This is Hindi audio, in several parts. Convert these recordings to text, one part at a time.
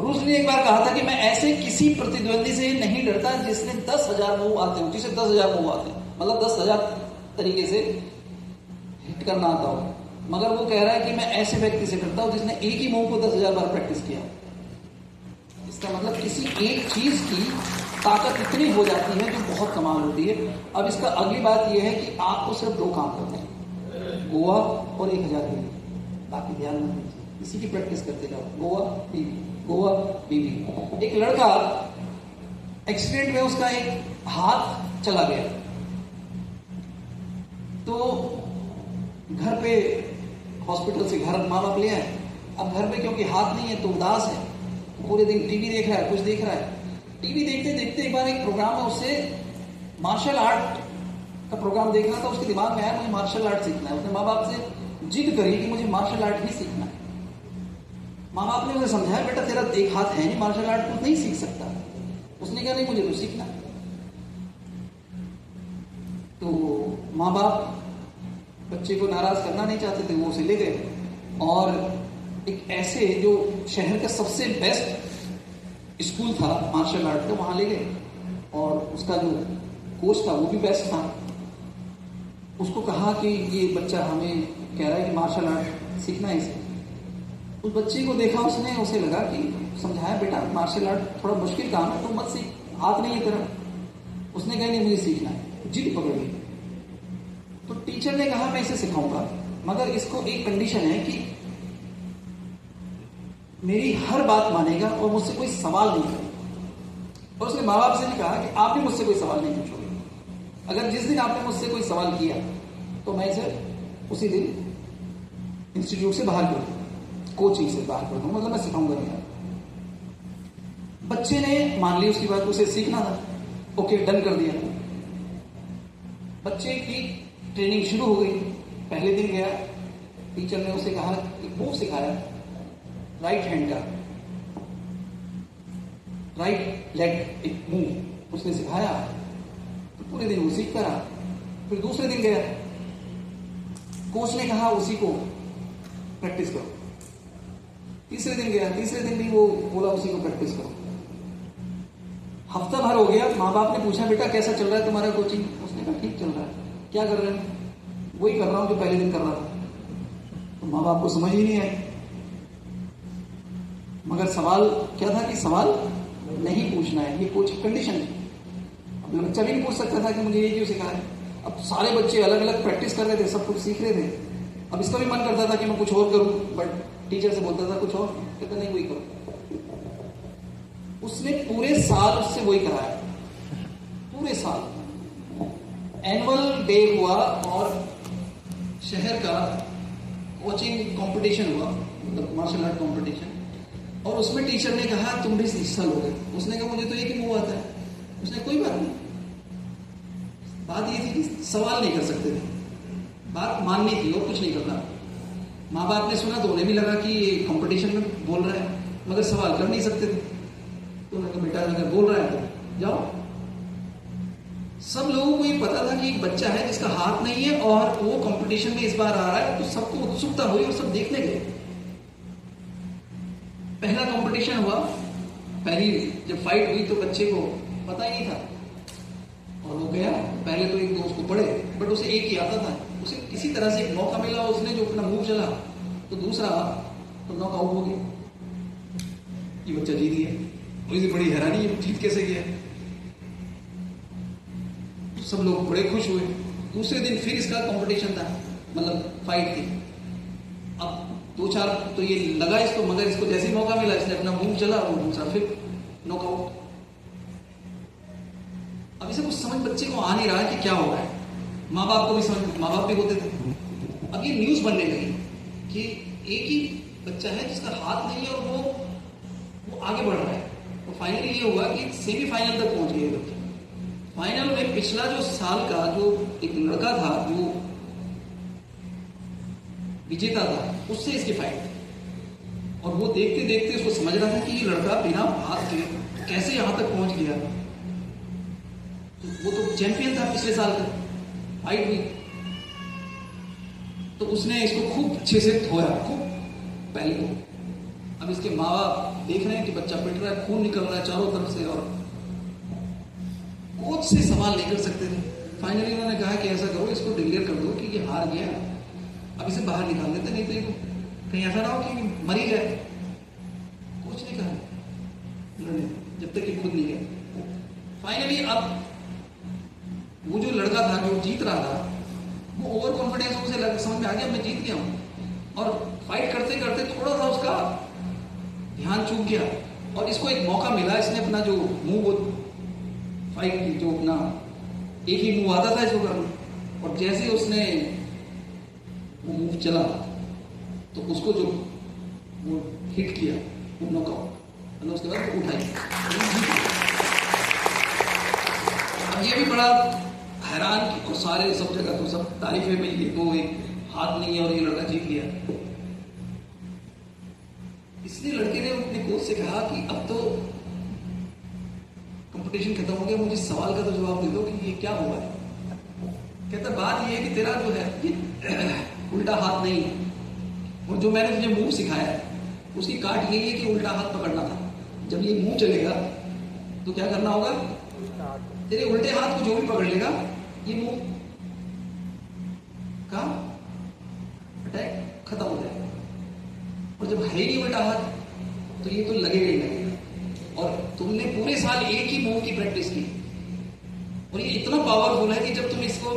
ब्रूस ली ने एक बार कहा था कि मैं ऐसे किसी प्रतिद्वंदी से नहीं डरता जिसने 10,000 मूव आते हो, जिसे 10,000 मूव आते हैं, मतलब 10,000 तरीके से हिट करना आता हो, मगर वो कह रहा है कि मैं ऐसे व्यक्ति से डरता हूं जिसने एक ही मूव को 10,000 बार प्रैक्टिस किया। इसका मतलब किसी एक चीज की ताकत इतनी हो जाती है जो बहुत कमाल होती है। अब इसका अगली बात यह है कि आपको सिर्फ 2 काम करने हैं, गोवा और 1000 बीबी, बाकी ध्यान न दीजिए, इसी की प्रैक्टिस करते जाओ, गोवा बीबी, गोवा बीबी। एक लड़का एक्सीडेंट में उसका एक हाथ चला गया, तो घर पे हॉस्पिटल से घर माँ बाप ले आए। अब घर पे क्योंकि हाथ नहीं है तो उदास है, पूरे दिन टीवी देख रहा है, कुछ देख रहा है। टीवी देखते देखते एक बार एक प्रोग्राम है, उससे मार्शल आर्ट का प्रोग्राम देख रहा था, उसके दिमाग में आया मुझे मार्शल आर्ट सीखना है। उसने माँ बाप से जिद करी कि मुझे मार्शल आर्ट ही सीखना है। माँ बाप ने उसे समझाया, बेटा तेरा एक हाथ है नहीं, मार्शल आर्ट तू नहीं सीख सकता। उसने कहा नहीं, मुझे तो सीखना है। तो माँ बाप बच्चे को नाराज करना नहीं चाहते थे, वो उसे ले गए और एक ऐसे जो शहर का सबसे बेस्ट स्कूल था मार्शल आर्ट का, वहां ले गए। और उसका जो कोच था वो भी बेस्ट था। उसको कहा कि ये बच्चा हमें कह रहा है कि मार्शल आर्ट सीखना है इसे। उस बच्चे को देखा उसने, उसे लगा कि समझाया, बेटा मार्शल आर्ट थोड़ा मुश्किल काम है, तो मत सीख, हाथ नहीं है तेरा। उसने कहा नहीं मुझे सीखना है, जिद पकड़ ली। तो टीचर ने कहा मैं इसे सिखाऊंगा, मगर इसको एक कंडीशन है कि मेरी हर बात मानेगा और मुझसे कोई सवाल नहीं करेगा। और उसने माँ बाप से भी कहा कि आप भी मुझसे कोई सवाल नहीं पूछोगे, अगर जिस दिन आपने मुझसे कोई सवाल किया तो मैं इसे उसी दिन इंस्टीट्यूट से बाहर कर दूँ, कोचिंग से बाहर कर दूँ, मतलब मैं सिखाऊंगा नहीं। बच्चे ने मान ली उसकी बात, उसे सीखना था, ओके डन कर दिया। बच्चे की ट्रेनिंग शुरू हो गई। पहले दिन गया, टीचर ने उसे कहा, एक मूव सिखाया राइट हैंड का, राइट लेग एक मूव उसने सिखाया। तो पूरे दिन वो सीखता रहा। फिर दूसरे दिन गया, कोच ने कहा उसी को प्रैक्टिस करो। तीसरे दिन गया, तीसरे दिन भी वो बोला उसी को प्रैक्टिस करो। हफ्ता भर हो गया। माँ बाप ने पूछा, बेटा कैसा चल रहा है तुम्हारा कोचिंग? उसने कहा ठीक चल रहा है। क्या कर रहे हैं? वही कर रहा हूं जो पहले दिन कर रहा था। तो माँ बाप को समझ ही नहीं आई। मगर सवाल क्या था कि सवाल नहीं पूछना है, ये कोच की कंडीशन है। अब बच्चा भी नहीं पूछ सकता था कि मुझे ये क्यों सिखाया। अब सारे बच्चे अलग अलग प्रैक्टिस कर रहे थे, सब कुछ सीख रहे थे। अब इसका भी मन करता था कि मैं कुछ और करूं, बट टीचर से बोलता था कुछ और, कहता नहीं वही करो। उसने पूरे साल उससे वही कराया, पूरे साल। एनुअल डे हुआ और शहर का कोचिंग कंपटीशन हुआ, मतलब मार्शल आर्ट कंपटीशन। और उसमें टीचर ने कहा तुम भी हिस्सा लोगे। उसने कहा मुझे तो एक ही मुंह आता है। उसने कोई बात नहीं। बात ये थी कि सवाल नहीं कर सकते थे, बात माननी थी और कुछ नहीं करना। माँ बाप ने सुना तो उन्हें भी लगा कि ये कंपटीशन में बोल रहा है, मगर सवाल कर नहीं सकते थे। तो उन्होंने कहा बेटा अगर बोल रहा है तो जाओ। सब लोगों को ये पता था कि एक बच्चा है जिसका हाथ नहीं है और वो कंपटीशन में इस बार आ रहा है, तो सबको उत्सुकता हुई और सब देखने गए। पहला कंपटीशन हुआ, पहली जब फाइट हुई तो बच्चे को पता ही नहीं था और वो गया। पहले तो एक दो उसको पड़े, बट उसे एक ही आता था। उसे किसी तरह से एक मौका मिला, उसने जो अपना मूव चला तो दूसरा तो नॉकआउट हो गया। ये बच्चा जीत गया। मुझे बड़ी हैरानी, ये जीत कैसे गया? सब लोग बड़े खुश हुए। दूसरे दिन फिर इसका कंपटीशन था, मतलब फाइट थी। अब 2-4 तो ये लगा इसको, मगर इसको जैसे ही मौका मिला इसने अपना मूव चला और दूसरा फिर नॉकआउट। अब इसे कुछ समझ बच्चे को आ नहीं रहा है कि क्या हो रहा है। माँ बाप को भी समझ, माँ बाप भी होते थे। अब ये न्यूज बनने लगी कि एक ही बच्चा है जिसका हाथ नहीं है और वो आगे बढ़ रहा है। तो फाइनली ये हुआ कि सेमीफाइनल तक पहुंच गए बच्चे। फाइनल में पिछला जो साल का जो एक लड़का था जो विजेता था, उससे इसकी फाइट। और वो देखते देखते उसको समझ रहा था कि ये लड़का बिना हाथ के कैसे यहां तक पहुंच गया। तो वो तो चैंपियन था पिछले साल का, फाइट हुई तो उसने इसको खूब अच्छे से धोया, खूब पहले तो। अब इसके माँ बाप देख रहे हैं कि बच्चा पिट रहा है, खून निकल रहा है चारों तरफ से, और कोच से सवाल नहीं कर सकते थे। फाइनली उन्होंने कहा कि ऐसा करो, इसको डिक्लेयर कर दो कि ये हार गया, अब इसे बाहर निकाल देते, नहीं तो ये कहीं ऐसा ना हो कि मर ही जाए। कोच ने कहा जब तक कि खुद नहीं गया। फाइनली अब वो जो लड़का था जो जीत रहा था, वो ओवर कॉन्फिडेंस, उसे समझ में आ गया मैं जीत गया हूँ, और फाइट करते करते थोड़ा सा उसका ध्यान चूक गया, और इसको एक मौका मिला, इसने अपना जो मूव, वो फाइट की जो अपना एक ही मूव आता था इसको करना, और जैसे उसने वो मूव चला तो उसको जो वो हिट किया वो नॉकआउट, मतलब उसके बाद उठाई। अब ये भी बड़ा हैरान कि, और सारे सब जगह तो सब तारीफे में, ये तो एक हाथ नहीं है और ये लड़का जीत गया। इसलिए लड़के ने अपने कोच से कहा कि अब तो कंपटीशन खत्म हो गया, मुझे सवाल का तो जवाब दे दो कि ये क्या हुआ है। कहता बात ये है कि तेरा जो है ये उल्टा हाथ नहीं है, और जो मैंने तुझे मूव सिखाया है उसकी काट यही है कि उल्टा हाथ पकड़ना था। जब ये मुंह चलेगा तो क्या करना होगा, तेरे उल्टे हाथ को जो भी पकड़ लेगा ये मुंह का अटैक खत्म हो जाएगा, और जब है ही उल्टा हाथ तो ये तो लगेगा ही लगेगा। और तुमने पूरे साल एक ही मूव की प्रैक्टिस की, और ये इतना पावरफुल है कि जब तुम इसको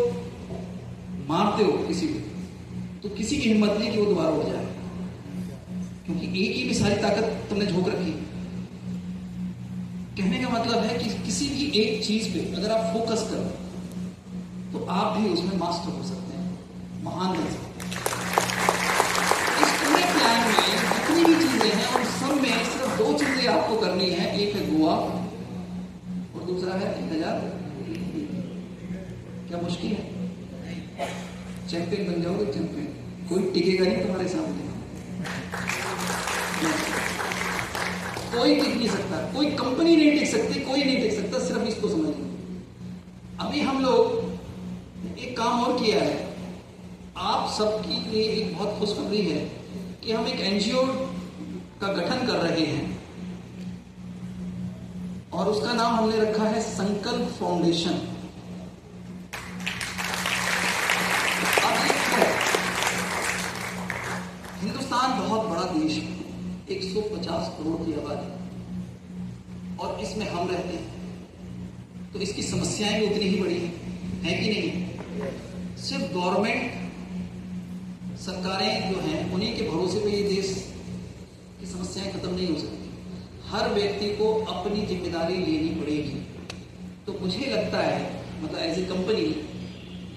मारते हो किसी को, तो किसी की हिम्मत नहीं कि वो दोबारा उठ जाए, क्योंकि एक ही में सारी ताकत तुमने झोंक रखी। कहने का मतलब है कि किसी भी एक चीज पे अगर आप फोकस करो तो आप भी उसमें मास्टर हो सकते हैं, महान बन सकते हैं। इस पूरे प्लान में जितनी भी चीजें हैं उन सब में सिर्फ दो चीजें आपको करनी है, एक है गोवा और दूसरा है 1000। क्या मुश्किल है? चैंपियन बन जाओगे, चैंपियन, कोई टिकेगा नहीं तुम्हारे सामने, कोई टिक नहीं सकता, कोई कंपनी नहीं टिक सकती, कोई नहीं टिक सकता, सिर्फ इसको समझिए। अभी हम लोग एक काम और किया है, आप सबके लिए एक बहुत खुशखबरी है कि हम एक एनजीओ का गठन कर रहे हैं, और उसका नाम हमने रखा है संकल्प फाउंडेशन। हिंदुस्तान बहुत बड़ा देश है, 150 करोड़ की आबादी, और इसमें हम रहते हैं, तो इसकी समस्याएं भी उतनी ही बड़ी हैं, कि नहीं? सिर्फ गवर्नमेंट, सरकारें जो हैं उन्हीं के भरोसे पे ये देश की समस्याएं खत्म नहीं हो सकती। हर व्यक्ति को अपनी जिम्मेदारी लेनी पड़ेगी। तो मुझे लगता है, मतलब एज ए कंपनी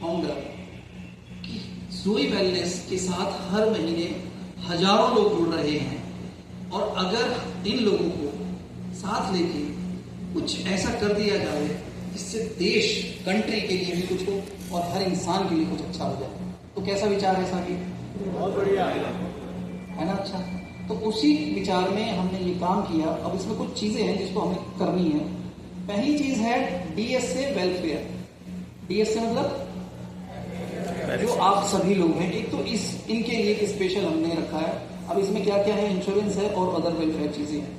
फाउंडर, कि जोई वेलनेस के साथ हर महीने हजारों लोग जुड़ रहे हैं, और अगर इन लोगों को साथ लेके कुछ ऐसा कर दिया जाए जिससे देश, कंट्री के लिए भी कुछ हो और हर इंसान के लिए कुछ अच्छा हो जाए, तो कैसा विचार है साहब? बहुत बढ़िया है ना? अच्छा, तो उसी विचार में हमने ये काम किया। अब इसमें कुछ चीजें हैं जिसको हमें करनी है। पहली चीज है DSA वेलफेयर। DSA मतलब जो आप सभी लोग हैं, एक तो इनके लिए एक स्पेशल हमने रखा है। अब इसमें क्या क्या है, इंश्योरेंस है और अदर वेलफेयर चीजें हैं,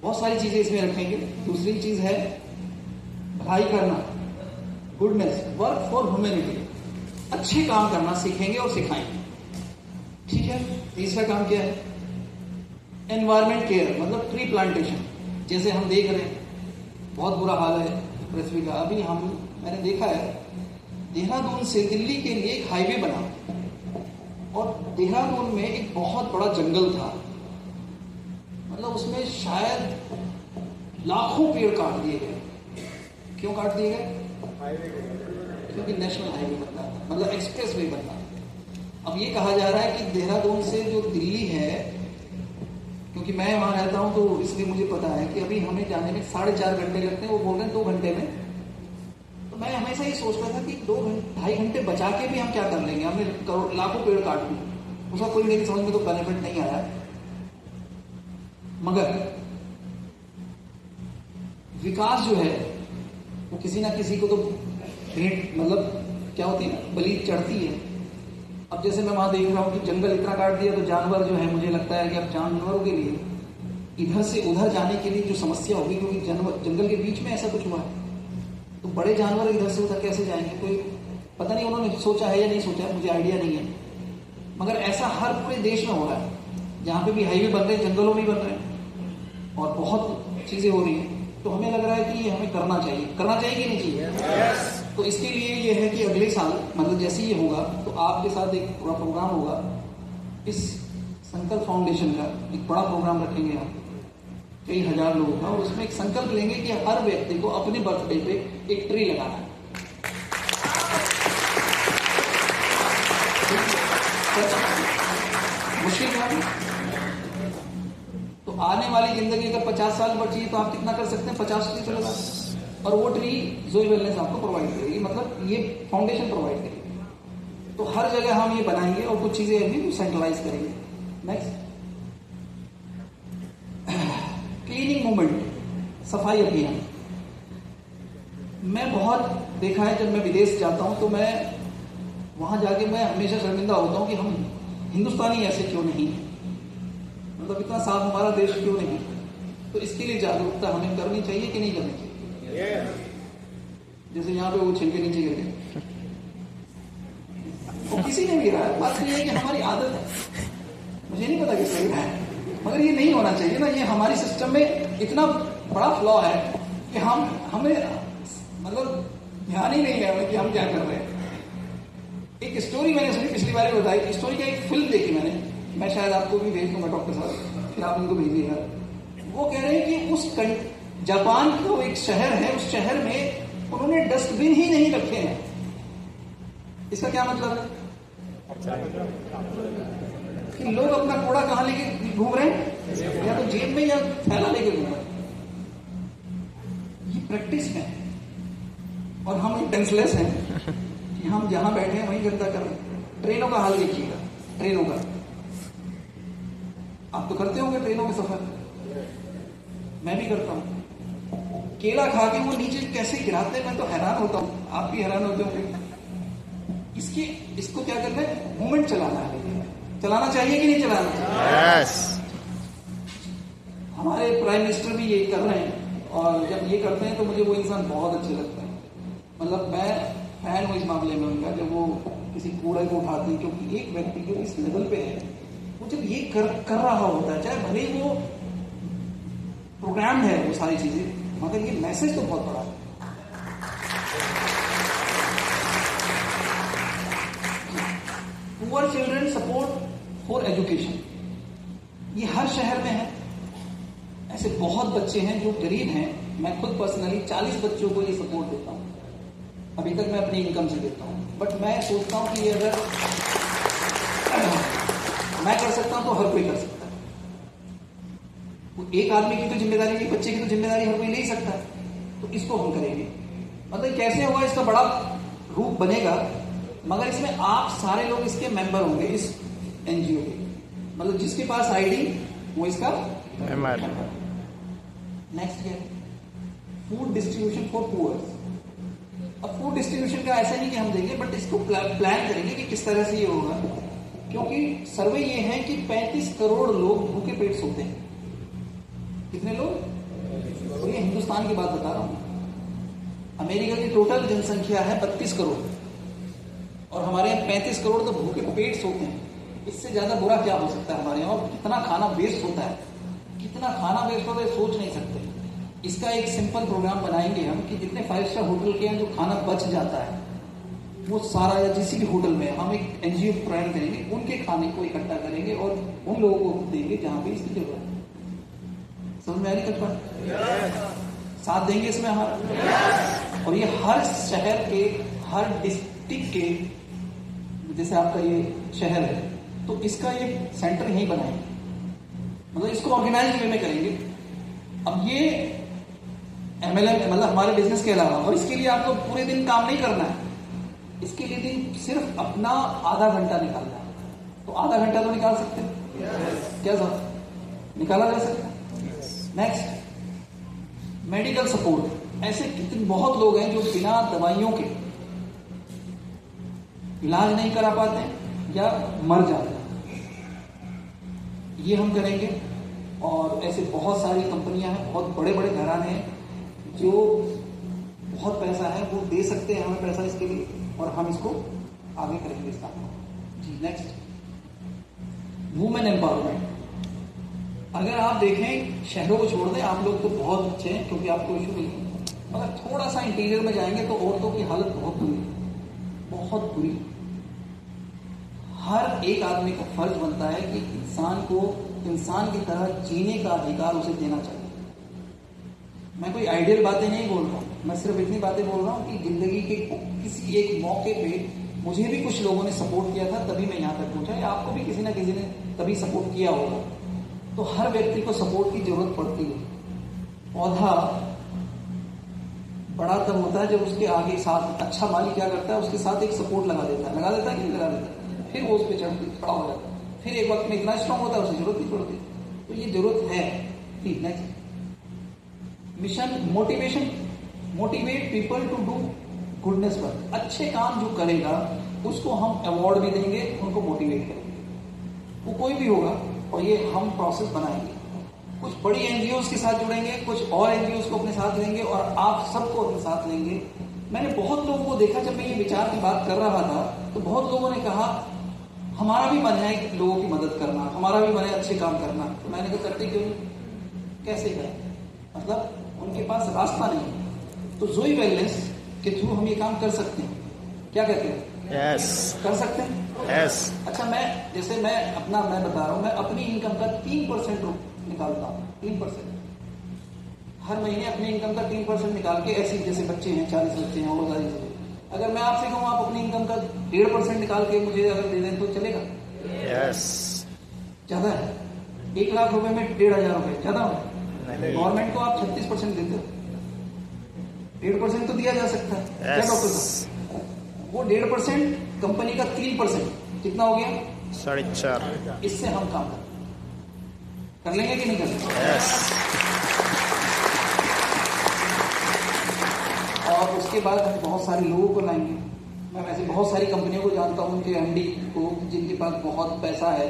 बहुत सारी चीजें इसमें रखेंगे। दूसरी चीज है भलाई करना, गुडनेस, वर्क फॉर ह्यूमैनिटी, अच्छे काम करना सीखेंगे और सिखाएंगे, ठीक है। तीसरा काम क्या है, एनवायरमेंट केयर, मतलब ट्री प्लांटेशन। जैसे हम देख रहे हैं बहुत बुरा हाल है पृथ्वी का। अभी मैंने देखा है देहरादून से दिल्ली के लिए एक हाईवे बना, और देहरादून में एक बहुत बड़ा जंगल था, मतलब उसमें शायद लाखों पेड़ काट दिए गए। क्यों काट दिए गए? क्योंकि नेशनल हाईवे बनना था, मतलब एक्सप्रेस वे बनना था। अब ये कहा जा रहा है कि देहरादून से जो दिल्ली है, क्योंकि मैं वहां रहता हूं तो इसलिए मुझे पता है कि अभी हमें जाने में 4.5 घंटे लगते हैं, वो बोल रहे हैं 2 घंटे में। तो मैं हमेशा ये सोच रहा था कि 2-2.5 घंटे बचा के भी हम क्या कर लेंगे, हमने लाखों पेड़ काट दिए, उसका कोई मेरी समझ में तो बेनिफिट नहीं आया। मगर विकास जो है वो किसी ना किसी को तो भेंट, मतलब क्या होती है ना, बलि चढ़ती है। अब अब जैसे मैं वहां देख रहा हूँ कि जंगल इतना काट दिया तो जानवर जो है, मुझे लगता है कि अब जानवरों के लिए इधर से उधर जाने के लिए जो समस्या होगी, क्योंकि जंगल के बीच में ऐसा कुछ हुआ है, तो बड़े जानवर इधर से उधर कैसे जाएंगे? कोई पता नहीं उन्होंने सोचा है या नहीं सोचा है, मुझे आइडिया नहीं है, मगर ऐसा हर पूरे देश में हो रहा है। जहाँ पे भी हाईवे बन रहे हैं, जंगलों में बन रहे हैं और बहुत चीजें हो रही हैं। तो हमें लग रहा है कि ये हमें करना चाहिए कि नहीं चाहिए? तो इसके लिए ये है कि अगले साल, मतलब जैसे ये होगा, तो आपके साथ एक पूरा प्रोग्राम होगा। इस संकल्प फाउंडेशन का एक बड़ा प्रोग्राम रखेंगे हम, कई हजार लोगों का, और उसमें एक संकल्प लेंगे कि हर व्यक्ति को अपने बर्थडे पे एक ट्री लगाना है। मुश्किल काम। तो आने वाली जिंदगी अगर 50 साल बची तो आप कितना कर सकते हैं? 50 ट्री तो लगा, और वो ट्री जोई वेलनेस आपको प्रोवाइड करेगी, मतलब ये फाउंडेशन प्रोवाइड करेगी। तो हर जगह हम ये बनाएंगे और कुछ चीजें अभी सेंट्रलाइज करेंगे। नेक्स्ट, क्लीनिंग मूवमेंट, सफाई अभियान। मैं बहुत देखा है, जब मैं विदेश जाता हूं तो मैं वहां जाके मैं हमेशा शर्मिंदा होता हूं कि हम हिंदुस्तानी ऐसे क्यों नहीं है, मतलब इतना साफ हमारा देश क्यों नहीं। तो इसके लिए जागरूकता हमें करनी चाहिए कि नहीं करनी चाहिए? जैसे यहाँ पे वो छिलके नीचे गिर गए, वो किसी ने भी गिरा है। बात यह है कि हमारी आदत है, मुझे नहीं पता किसने गिरा है, मगर ये नहीं होना चाहिए ना। ये हमारी सिस्टम में इतना बड़ा फ्लॉ है कि हमें मतलब ध्यान ही नहीं है कि हम क्या कर रहे हैं। एक स्टोरी मैंने सुनी, पिछली बार बताई, स्टोरी का एक फिल्म देखी मैंने, मैं शायद आपको भी भेज दूंगा डॉक्टर साहब, फिर आप उनको भेजिएगा। वो कह रहे हैं कि उस जापान का एक शहर है, उस शहर में उन्होंने डस्टबिन ही नहीं रखे हैं। इसका क्या मतलब है? कि लोग अपना कूड़ा कहां लेके घूम रहे हैं, या तो जेब में या थैला लेके घूम रहे हैं। ये प्रैक्टिस है, और हम टेंसलेस हैं कि हम जहां बैठे हैं वहीं गंदा कर रहे हैं। ट्रेनों का हाल देखिएगा, ट्रेनों का आप तो करते होंगे ट्रेनों में सफर, मैं भी करता हूं। केला खा के वो नीचे कैसे गिराते हैं, मैं तो हैरान होता हूं, आप भी हैरान होते होंगे। इसको क्या करना है? मूवमेंट चलाना है। चलाना चाहिए कि नहीं चलाना चाहिए? yes. हमारे प्राइम मिनिस्टर भी ये कर रहे हैं, और जब ये करते हैं तो मुझे वो इंसान बहुत अच्छे लगता है। मतलब मैं फैन हूँ इस मामले में उनका, जब वो किसी कूड़े को उठाते हैं, क्योंकि एक व्यक्ति जो इस लेवल पे है, वो जब ये कर रहा होता है, चाहे भले वो प्रोग्राम है वो सारी चीजें, मगर ये मैसेज तो बहुत बड़ा है। Poor children support for education, ये हर शहर में है। ऐसे बहुत बच्चे हैं जो गरीब हैं। मैं खुद पर्सनली 40 बच्चों को ये सपोर्ट देता हूं, अभी तक मैं अपनी इनकम से देता हूं। बट मैं सोचता हूं कि अगर मैं कर सकता हूं तो हर कोई कर सकता है। एक आदमी की तो जिम्मेदारी नहीं, बच्चे की तो जिम्मेदारी हर कोई ले ही सकता है। तो इसको हम करेंगे। मतलब कैसे होगा, इसका बड़ा रूप बनेगा, मगर इसमें आप सारे लोग इसके मेंबर होंगे, इस एनजीओ के। मतलब जिसके पास आईडी वो इसका मेंबर। नेक्स्ट क्या है? Food distribution for poors. अब फूड डिस्ट्रीब्यूशन का ऐसा नहीं कि हम देंगे, बट इसको प्लान करेंगे कि किस तरह से ये होगा, क्योंकि सर्वे ये है कि 35 करोड़ लोग भूखे पेट सोते हैं। कितने लोग? और ये हिंदुस्तान की बात बता रहा हूं। अमेरिका की टोटल जनसंख्या है 32 करोड़, और हमारे यहाँ 35 करोड़ तो भूखे पेट सोते हैं। इससे ज्यादा बुरा क्या हो सकता है हमारे यहाँ? और कितना खाना वेस्ट होता है, कितना खाना वेस्ट होता है, सोच नहीं सकते। इसका एक सिंपल प्रोग्राम बनाएंगे हम कि जितने 5 स्टार होटल के हैं जो खाना बच जाता है वो सारा, या जिस भी होटल में हम एक एनजीओ प्रोवाइड करेंगे, उनके खाने को इकट्ठा करेंगे और उन लोगों को देंगे जहां पे इसकी जरूरत है। समझ में आ रही कल्पना? साथ देंगे इसमें हमारा। और ये हर शहर के, हर डिस्ट्रिक्ट के, जैसे आपका ये शहर है तो इसका ये सेंटर यहीं बनाएंगे, मतलब इसको ऑर्गेनाइज वे में करेंगे। अब ये MLM मतलब हमारे बिजनेस के अलावा, और इसके लिए आपको पूरे दिन काम नहीं करना है, इसके लिए दिन सिर्फ अपना आधा घंटा निकालना है। तो आधा घंटा तो निकाल सकते हैं, क्या सर? निकाला जा सकता है। Next, medical support. ऐसे कितने बहुत लोग हैं जो बिना दवाइयों के इलाज नहीं करा पाते हैं, या मर जाते हैं। ये हम करेंगे। और ऐसे बहुत सारी कंपनियां हैं, बहुत बड़े बड़े घराने हैं जो बहुत पैसा है वो दे सकते हैं हमें पैसा इसके लिए, और हम इसको आगे करेंगे इस काम को। जी नेक्स्ट, वुमेन एम्पावरमेंट। अगर आप देखें शहरों को छोड़ दें, आप लोग तो बहुत अच्छे हैं क्योंकि आपको इशू नहीं है, मगर थोड़ा सा इंटीरियर में जाएंगे तो औरतों की हालत बहुत बुरी है, बहुत बुरी। हर एक आदमी का फर्ज बनता है कि इंसान को इंसान की तरह जीने का अधिकार उसे देना चाहिए। मैं कोई आइडियल बातें नहीं बोल रहा हूँ, मैं सिर्फ इतनी बातें बोल रहा हूँ कि जिंदगी के किसी एक मौके पे मुझे भी कुछ लोगों ने सपोर्ट किया था, तभी मैं यहाँ तक पहुंचा, या आपको भी किसी ना किसी ने तभी सपोर्ट किया होगा। तो हर व्यक्ति को सपोर्ट की जरूरत पड़ती है। पौधा बड़ा तब होता है जब उसके आगे साथ अच्छा माली क्या करता है, उसके साथ एक सपोर्ट लगा देता है कि नहीं लगा देता है, फिर वो उस पर खड़ा हो जाता है, फिर एक वक्त में इतना स्ट्रांग होता है उसे जरूरत नहीं पड़ती। तो ये जरूरत है। ठीक, next, mission motivation, motivate people to do goodness work. अच्छे काम जो करेगा उसको हम अवार्ड भी देंगे, उनको मोटिवेट करेंगे, वो कोई भी होगा, और ये हम प्रोसेस बनाएंगे। कुछ बड़ी एनजीओ के साथ जुड़ेंगे, कुछ और एनजीओ को अपने साथ लेंगे, और आप सबको अपने साथ लेंगे। मैंने बहुत लोगों को देखा, जब मैं ये विचार की बात कर रहा था तो बहुत लोगों ने कहा हमारा भी मन है लोगों की मदद करना, हमारा भी मन है अच्छे काम करना। तो मैंने कहा करते क्यों नहीं, कैसे करें, मतलब उनके पास रास्ता नहीं। तो जोई वेलनेस के थ्रू हम ये काम कर सकते हैं। क्या कहते हैं? यस, कर सकते हैं। यस। अच्छा, मैं बता रहा हूँ, मैं अपनी इनकम का 3% निकालता हूँ। 3% हर महीने अपनी इनकम का 3% निकाल के, ऐसे जैसे बच्चे हैं, 40 बच्चे हैं, और अगर मैं आपसे कहूँ आप अपनी इनकम का 1.5% निकाल के मुझे अगर दे दें तो चलेगा? यस। ज्यादा है? 1 लाख रुपए में 1,500 रुपए ज्यादा है? गवर्नमेंट को आप 36% देते हो, 1.5% तो दिया जा सकता है। क्या डॉक्टर साहब, वो 1.5% कंपनी का 3% कितना हो गया? 4.5। इससे हम काम कर लेंगे कि नहीं कर लेंगे? यस। और उसके बाद हम बहुत सारे लोगों को लाएंगे। मैं वैसे बहुत सारी कंपनियों को जानता हूँ, उनके एमडी को, जिनके पास बहुत पैसा है,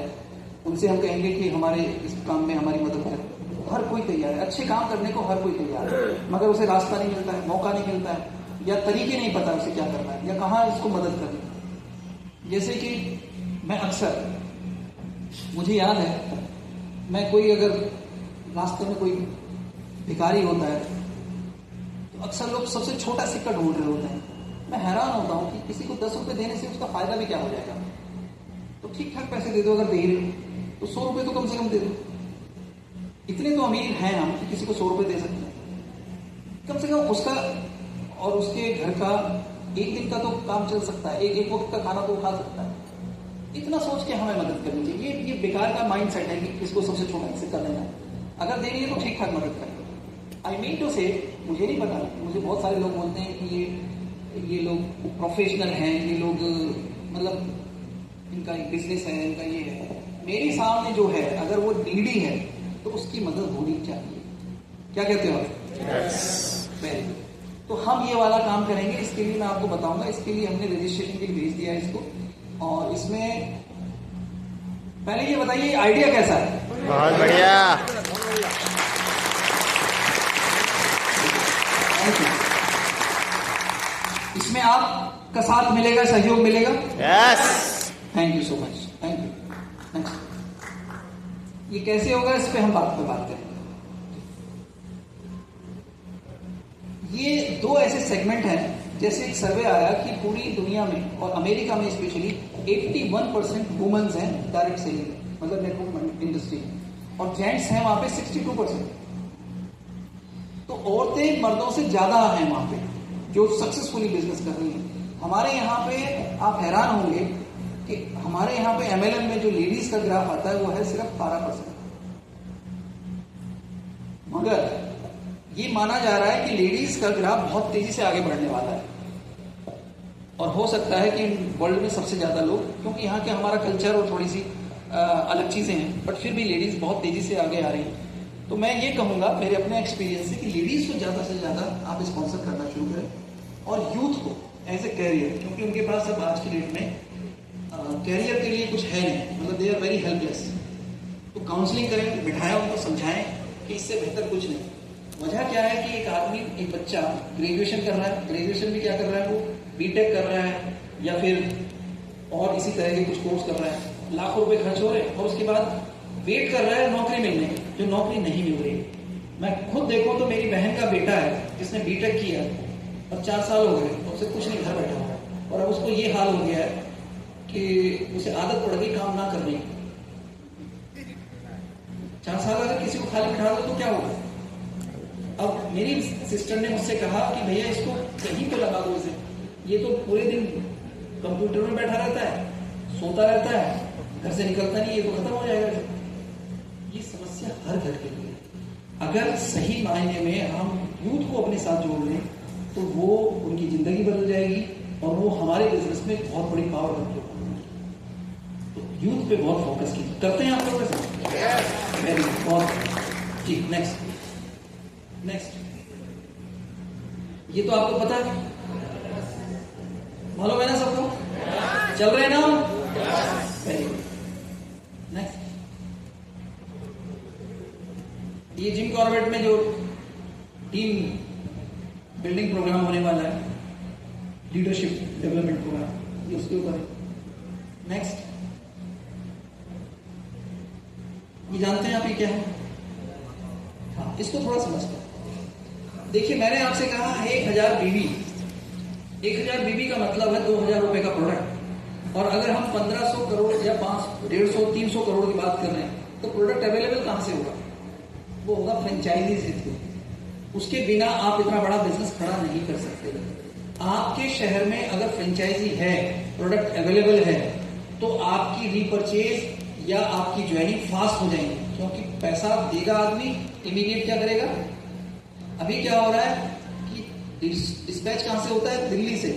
उनसे हम कहेंगे कि हमारे इस काम में हमारी मदद करें। हर कोई तैयार है, अच्छे काम करने को हर कोई तैयार है, मगर उसे रास्ता नहीं मिलता है, मौका नहीं मिलता है, या तरीके नहीं पता उसे क्या करना है, या कहाँ इसको मदद करनी है। जैसे कि मैं अक्सर, मुझे याद है, मैं कोई अगर रास्ते में कोई भिखारी होता है तो अक्सर लोग सबसे छोटा सिक्का ढूंढ रहे होते हैं। मैं हैरान होता हूँ कि किसी को 10 रुपए देने से उसका फायदा भी क्या हो जाएगा। तो ठीक ठाक पैसे दे दो, अगर दे रहे हो तो 100 रुपए तो कम से कम दे दो। इतने तो अमीर हैं हम कि किसी को 100 रुपए दे सकते हैं, कम से कम उसका और उसके घर का एक दिन का तो काम चल सकता है, एक वक्त का खाना तो खा सकता है। इतना सोच के हमें मदद करनी चाहिए। ये बेकार का माइंड सेट है कि इसको सबसे छोटा हिस्से कर लेना है, अगर दे रही है तो ठीक ठाक मदद करें। आई मीन टू से, मुझे नहीं पता, मुझे बहुत सारे लोग बोलते हैं कि ये लोग प्रोफेशनल हैं, ये लोग मतलब इनका एक बिजनेस है, इनका ये है। मेरे सामने जो है, अगर वो नीडी है तो उसकी मदद होनी चाहिए। क्या कहते हो आप? यस। Very good. तो हम ये वाला काम करेंगे। इसके लिए मैं आपको बताऊंगा, इसके लिए हमने रजिस्ट्रेशन के लिए भेज दिया है इसको। और इसमें पहले ये बताइए आइडिया कैसा है? बहुत बढ़िया। इसमें आपका साथ मिलेगा, सहयोग मिलेगा। Yes. Thank you so much, thank you. Next, ये कैसे होगा, इस पे हम बात करेंगे। ये 2 ऐसे सेगमेंट हैं, जैसे एक सर्वे आया कि पूरी दुनिया में और अमेरिका में स्पेशली 81% वुमेन्स हैं डायरेक्ट सेलिंग में, मतलब नेटवर्क इंडस्ट्री में, और जेंट्स हैं वहां पे 62%। तो औरतें मर्दों से ज्यादा हैं वहां पे जो सक्सेसफुली बिजनेस कर रही हैं। हमारे यहाँ पे आप हैरान होंगे कि हमारे यहाँ पे MLM में जो लेडीज का ग्राफ आता है वो है सिर्फ 12%, मगर ये माना जा रहा है कि लेडीज का ग्राफ बहुत तेजी से आगे बढ़ने वाला है। और हो सकता है कि वर्ल्ड में सबसे ज्यादा लोग, क्योंकि यहाँ के हमारा कल्चर और थोड़ी सी अलग चीजें हैं, बट फिर भी लेडीज बहुत तेजी से आगे आ रही हैं। तो मैं ये कहूंगा मेरे अपने एक्सपीरियंस से कि लेडीज को ज्यादा से ज्यादा आप स्पॉन्सर करना शुरू करें, और यूथ को एज ए कैरियर, क्योंकि उनके पास अब आज की डेट में कैरियर के लिए कुछ है नहीं, मतलब दे आर वेरी हेल्पलेस। तो काउंसलिंग करें, बिठाएं, उनको समझाएं कि इससे बेहतर कुछ नहीं। वजह क्या है कि एक आदमी, एक बच्चा ग्रेजुएशन कर रहा है, ग्रेजुएशन में क्या कर रहा है, वो बीटेक कर रहा है या फिर और इसी तरह के कुछ कोर्स कर रहा है, लाखों रुपए खर्च हो रहे हैं, और उसके बाद वेट कर रहा है नौकरी मिलने की, जो नौकरी नहीं मिल रही। मैं खुद देखूं तो मेरी बहन का बेटा है जिसने बीटेक किया और 4 साल हो गए, उससे कुछ नहीं, घर बैठा हुआ, और अब उसको ये हाल हो गया है कि उसे आदत पड़ गई काम ना करने की। 4 साल अगर किसी को खाली बिठा दो तो क्या होगा? अब मेरी सिस्टर ने मुझसे कहा कि भैया इसको कहीं पे लगा दो, इसे, ये तो पूरे दिन कंप्यूटर में बैठा रहता है, सोता रहता है, घर से निकलता नहीं, ये तो खत्म हो जाएगा। ये समस्या हर घर के लिए। अगर सही मायने में हम यूथ को अपने साथ जोड़ लें तो वो उनकी जिंदगी बदल जाएगी और वो हमारे बिजनेस में बहुत बड़ी पावर बनती है। तो यूथ पे बहुत फोकस कीजिए। करते हैं आप लोग कैसे? वेरी बहुत जी। नेक्स्ट ये तो आपको पता है, मालूम है ना सबको, चल रहे हैं ना? Very good. नेक्स्ट, ये जिम कॉर्बेट में जो टीम बिल्डिंग प्रोग्राम होने वाला है, लीडरशिप डेवलपमेंट प्रोग्राम, ये उसके ऊपर है। नेक्स्ट, ये जानते हैं आप ये क्या है? हाँ, इसको थोड़ा समझते हैं। देखिए, मैंने आपसे कहा 1000 बीवी, 1000 बीवी का मतलब है 2000 रुपए का प्रोडक्ट। और अगर हम 1500 करोड़ या 150, 300 करोड़ की बात कर रहे हैं तो प्रोडक्ट अवेलेबल कहां से होगा? वो होगा फ्रेंचाइजी से थ्रू। उसके बिना आप इतना बड़ा बिजनेस खड़ा नहीं कर सकते। आपके शहर में अगर फ्रेंचाइजी है, प्रोडक्ट अवेलेबल है, तो आपकी रीपरचेज या आपकी ज्वाइनिंग फास्ट हो जाएंगी, क्योंकि पैसा देगा आदमी, इमीडिएट क्या करेगा। अभी क्या हो रहा है कि डिस्पैच कहां से होता है? दिल्ली से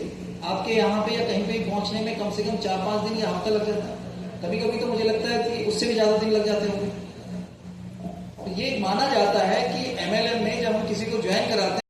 आपके यहाँ पे या कहीं पे पहुंचने में कम से कम 4-5 दिन या हफ्ता लग जाता है। कभी कभी तो मुझे लगता है कि उससे भी ज्यादा दिन लग जाते होंगे। तो ये माना जाता है कि MLM में जब हम किसी को ज्वाइन कराते हैं